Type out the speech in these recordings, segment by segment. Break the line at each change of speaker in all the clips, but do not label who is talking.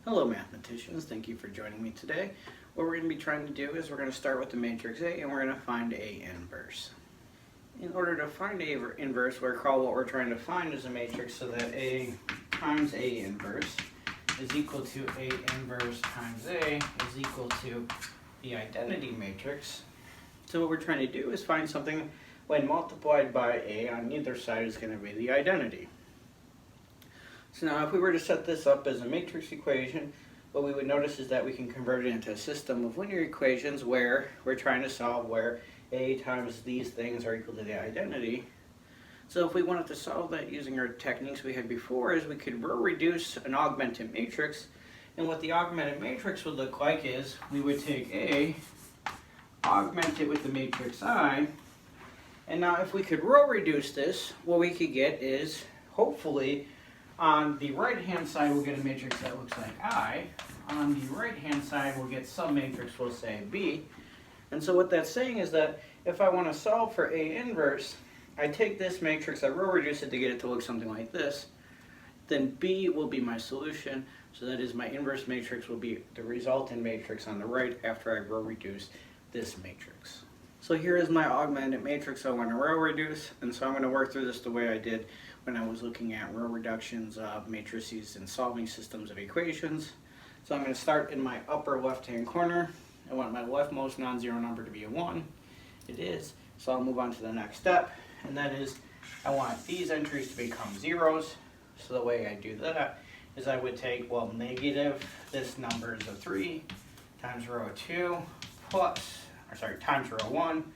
Hello mathematicians, thank you for joining me today. What we're going to be trying to do is we're going to start with the matrix A and we're going to find A inverse. In order to find A inverse, recall what we're trying to find is a matrix so that A times A inverse is equal to A inverse times A is equal to the identity matrix. So what we're trying to do is find something when multiplied by A on either side is going to be the identity. So now if we were to set this up as a matrix equation, what we would notice is that we can convert it into a system of linear equations where we're trying to solve where A times these things are equal to the identity. So if we wanted to solve that using our techniques we had before, is we could row reduce an augmented matrix. And what the augmented matrix would look like is we would take A, augment it with the matrix I, and now if we could row reduce this, what we could get is hopefully on the right-hand side, we'll get a matrix that looks like I. On the right-hand side, we'll get some matrix, we'll say B. And so what that's saying is that if I want to solve for A inverse, I take this matrix, I row reduce it to get it to look something like this. Then B will be my solution. So that is my inverse matrix will be the resultant matrix on the right after I row reduce this matrix. So here is my augmented matrix I want to row reduce. And so I'm going to work through this the way I did when I was looking at row reductions of matrices and solving systems of equations. So I'm going to start in my upper left-hand corner. I want my leftmost non-zero number to be a 1. It is. So I'll move on to the next step, and that is I want these entries to become zeros. So the way I do that is I would take, well, negative, this number is a 3, times row 2, times row 1,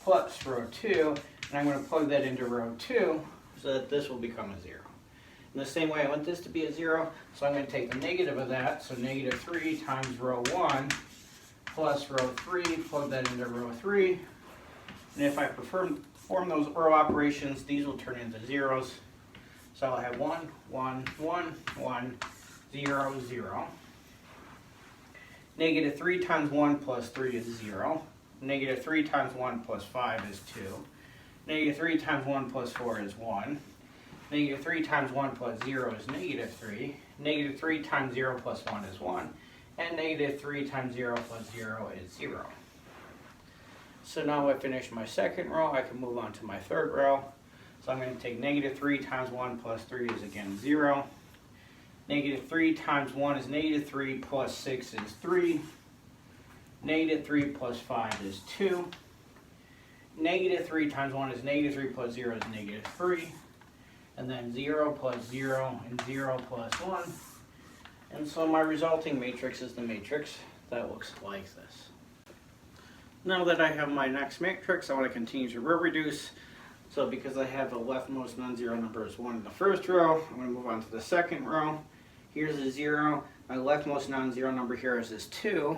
plus row 2, and I'm going to plug that into row 2, so that this will become a 0. In the same way, I want this to be a 0, so I'm going to take the negative of that, so negative 3 times row 1 plus row 3, plug that into row 3, and if I perform those row operations, these will turn into zeros. So I'll have 1, 1, 1, 1, 0, 0. Negative 3 times 1 plus 3 is 0. Negative 3 times 1 plus 5 is 2. Negative 3 times 1 plus 4 is 1. Negative 3 times 1 plus 0 is negative 3. Negative 3 times 0 plus 1 is 1. And negative 3 times 0 plus 0 is 0. So now I finished my second row, I can move on to my third row. So I'm going to take negative 3 times 1 plus 3 is again 0. Negative 3 times 1 is negative 3 plus 6 is 3. Negative 3 plus 5 is 2. Negative 3 times 1 is negative 3 plus 0 is negative 3. And then 0 plus 0 and 0 plus 1. And so my resulting matrix is the matrix that looks like this. Now that I have my next matrix, I want to continue to row reduce. So because I have the leftmost non-zero number is 1 in the first row, I'm going to move on to the second row. Here's a 0. My leftmost non-zero number here is this 2.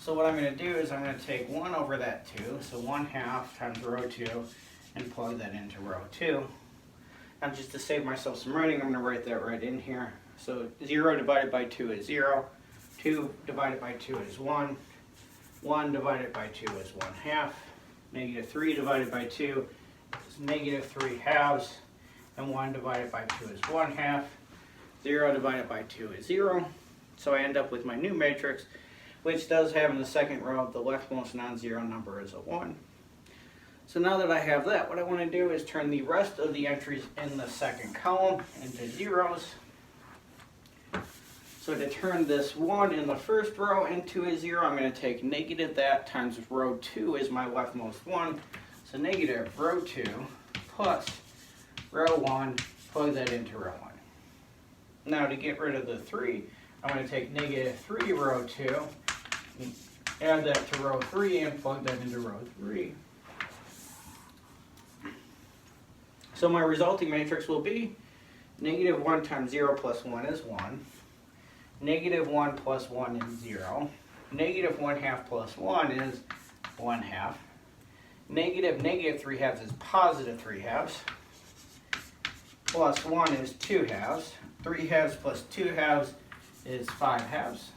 So what I'm going to do is I'm going to take 1 over that 2, so 1/2 times row 2, and plug that into row 2. Now just to save myself some writing, I'm going to write that right in here. So 0 divided by 2 is 0. 2 divided by 2 is 1. 1 divided by 2 is 1/2. Negative 3 divided by 2 is negative 3/2. And 1 divided by 2 is 1/2. 0 divided by 2 is 0. So I end up with my new matrix, which does have in the second row the leftmost non-zero number is a 1. So now that I have that, what I want to do is turn the rest of the entries in the second column into zeros. So to turn this 1 in the first row into a 0, I'm going to take negative that times row 2 is my leftmost 1. So negative row 2 plus row 1, plug that into row 1. Now to get rid of the 3, I'm going to take negative 3 row 2, and add that to row 3 and plug that into row 3. So my resulting matrix will be negative 1 times 0 plus 1 is 1. Negative 1 plus 1 is 0. Negative 1/2 plus 1 is 1/2. Negative 3/2 is positive 3/2. Plus 1 is 2/2. 3/2 plus 2/2 is 5/2.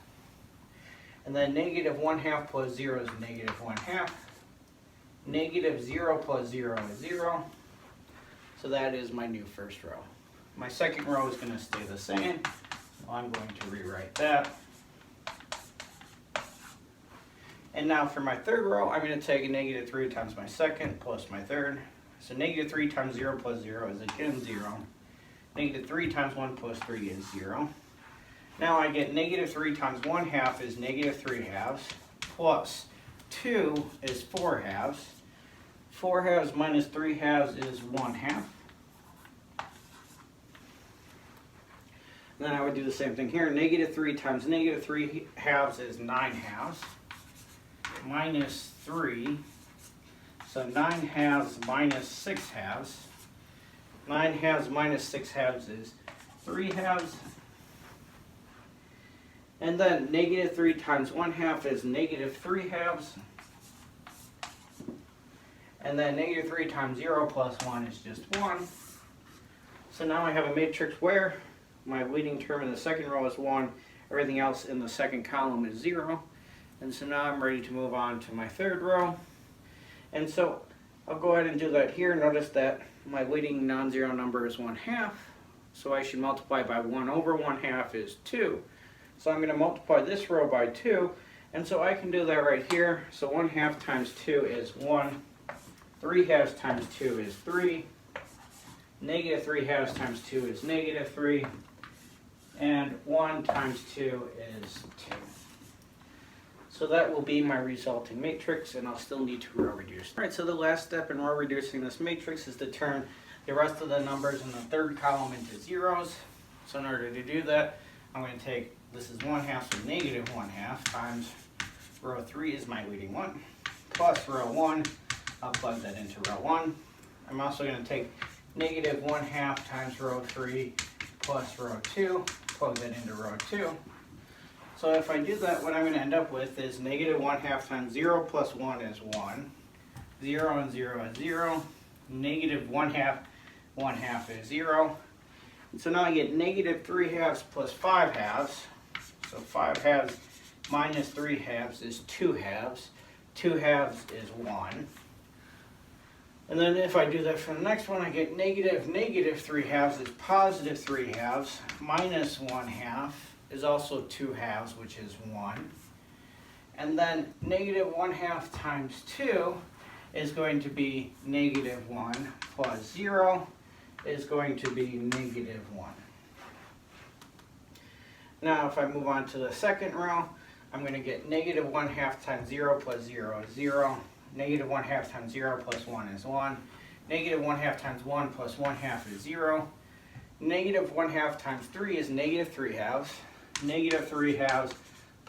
And then negative 1/2 plus 0 is negative 1/2. Negative 0 plus 0 is 0. So that is my new first row. My second row is going to stay the same. I'm going to rewrite that. And now for my third row, I'm going to take a negative 3 times my second plus my third. So negative 3 times 0 plus 0 is again 0. Negative 3 times 1 plus 3 is 0. Now I get negative 3 times 1 half is negative 3 halves, plus 2 is 4 halves. 4 halves minus 3 halves is 1 half. And then I would do the same thing here. Negative 3 times negative 3 halves is 9 halves, minus 3. So 9 halves minus 6 halves. 9 halves minus 6 halves is 3 halves. And then negative 3 times 1 half is negative 3 halves. And then negative 3 times 0 plus 1 is just 1. So now I have a matrix where my leading term in the second row is 1. Everything else in the second column is 0. And so now I'm ready to move on to my third row. And so I'll go ahead and do that here. Notice that my leading non-zero number is 1 half. So I should multiply by 1 over 1 half is 2. So I'm going to multiply this row by 2. And so I can do that right here. So 1 half times 2 is 1. 3 halves times 2 is 3. Negative 3 halves times 2 is negative 3. And 1 times 2 is 2. So that will be my resulting matrix, and I'll still need to row reduce. All right, so the last step in row reducing this matrix is to turn the rest of the numbers in the third column into zeros. So in order to do that, I'm going to take, this is 1 half, so negative 1 half times row 3 is my leading one, plus row 1, I'll plug that into row 1. I'm also going to take negative 1 half times row 3 plus row 2, plug that into row 2. So if I do that, what I'm going to end up with is negative 1 half times 0 plus 1 is 1. 0 and 0 is 0. Negative 1 half is 0. And so now I get negative 3 halves plus 5 halves. So 5 halves minus 3 halves is 2 halves. 2 halves is 1. And then if I do that for the next one, I get negative 3 halves is positive 3 halves, minus 1 half is also 2 halves, which is 1. And then negative 1 half times 2 is going to be negative 1 plus 0 is going to be negative 1. Now if I move on to the second row, I'm going to get negative 1 half times 0 plus 0 is 0. Negative 1 half times 0 plus 1 is 1. Negative 1 half times 1 plus 1 half is 0. Negative 1 half times 3 is negative 3 halves. Negative 3 halves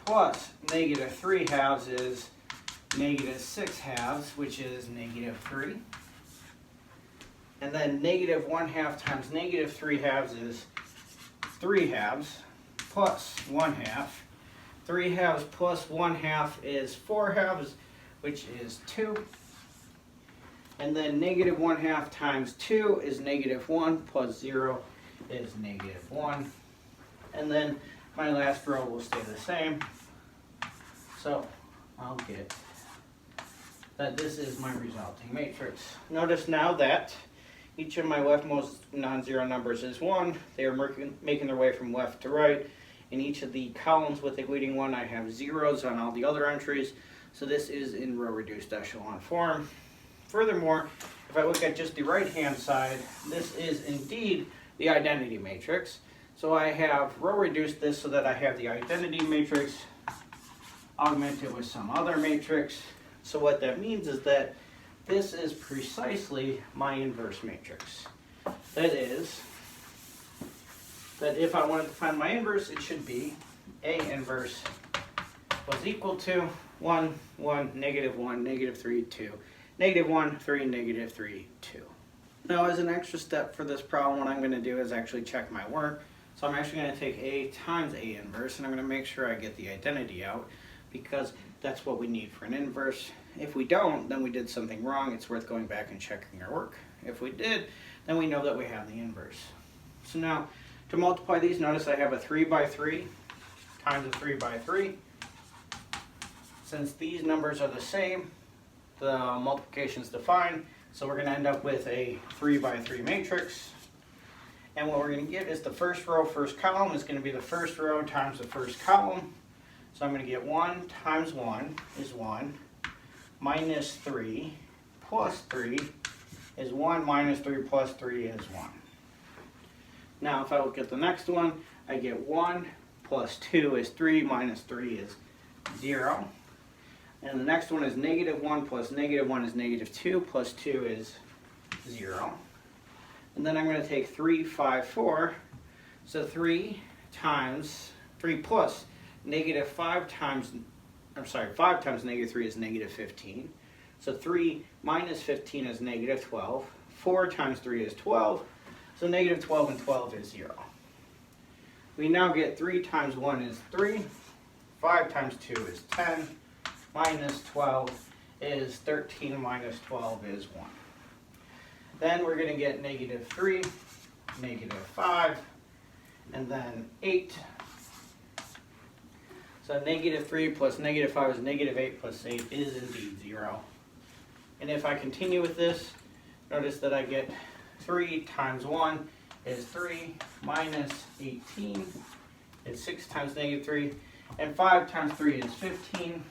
plus negative 3 halves is negative 6 halves, which is negative 3. And then negative 1 half times negative 3 halves is 3 halves plus 1 half. 3 halves plus 1 half is 4 halves, which is 2. And then negative 1 half times 2 is negative 1 plus 0 is negative 1. And then my last row will stay the same. So I'll get that this is my resulting matrix. Notice now that each of my leftmost non-zero numbers is 1. They are making their way from left to right. In each of the columns with a leading 1, I have zeros on all the other entries. So this is in row reduced echelon form. Furthermore, if I look at just the right-hand side, this is indeed the identity matrix. So I have row reduced this so that I have the identity matrix augmented with some other matrix. So what that means is that this is precisely my inverse matrix. That is, that if I wanted to find my inverse, it should be A inverse was equal to 1, 1, negative 1, negative 3, 2, negative 1, 3, negative 3, 2. Now as an extra step for this problem, what I'm going to do is actually check my work. So I'm actually going to take A times A inverse, and I'm going to make sure I get the identity out, because that's what we need for an inverse. If we don't, then we did something wrong. It's worth going back and checking our work. If we did, then we know that we have the inverse. So now, to multiply these, notice I have a 3 by 3 times a 3 by 3. Since these numbers are the same, the multiplication is defined, so we're going to end up with a 3 by 3 matrix. And what we're going to get is the first row, first column is going to be the first row times the first column. So I'm going to get 1 times 1 is 1, minus 3 plus 3 is 1, minus 3 plus 3 is 1. Now if I look at the next one, I get 1 plus 2 is 3, minus 3 is 0. And the next one is negative 1 plus negative 1 is negative 2, plus 2 is 0. And then I'm going to take 3, 5, 4. So 3 plus negative 5 times, 5 times negative 3 is negative 15. So 3 minus 15 is negative 12. 4 times 3 is 12. So negative 12 and 12 is 0. We now get 3 times 1 is 3. 5 times 2 is 10. Minus 12 is 13, minus 12 is 1. Then we're going to get negative 3, negative 5, and then 8. So negative 3 plus negative 5 is negative 8 plus 8 is indeed 0. And if I continue with this, notice that I get 3 times 1 is 3, minus 18 is 6 times negative 3, and 5 times 3 is 15.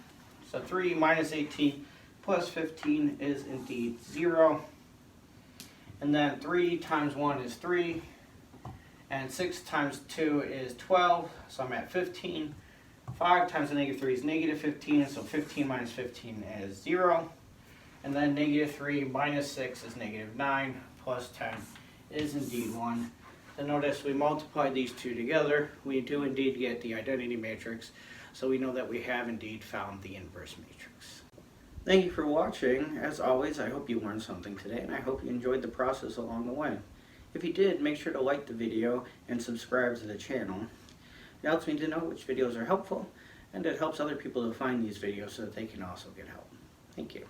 So 3 minus 18 plus 15 is indeed 0. And then 3 times 1 is 3, and 6 times 2 is 12, so I'm at 15. 5 times a negative 3 is negative 15, so 15 minus 15 is 0. And then negative 3 minus 6 is negative 9, plus 10 is indeed 1. So notice we multiply these two together, we do indeed get the identity matrix, so we know that we have indeed found the inverse matrix. Thank you for watching. As always, I hope you learned something today, and I hope you enjoyed the process along the way. If you did, make sure to like the video and subscribe to the channel. It helps me to know which videos are helpful, and it helps other people to find these videos so that they can also get help. Thank you.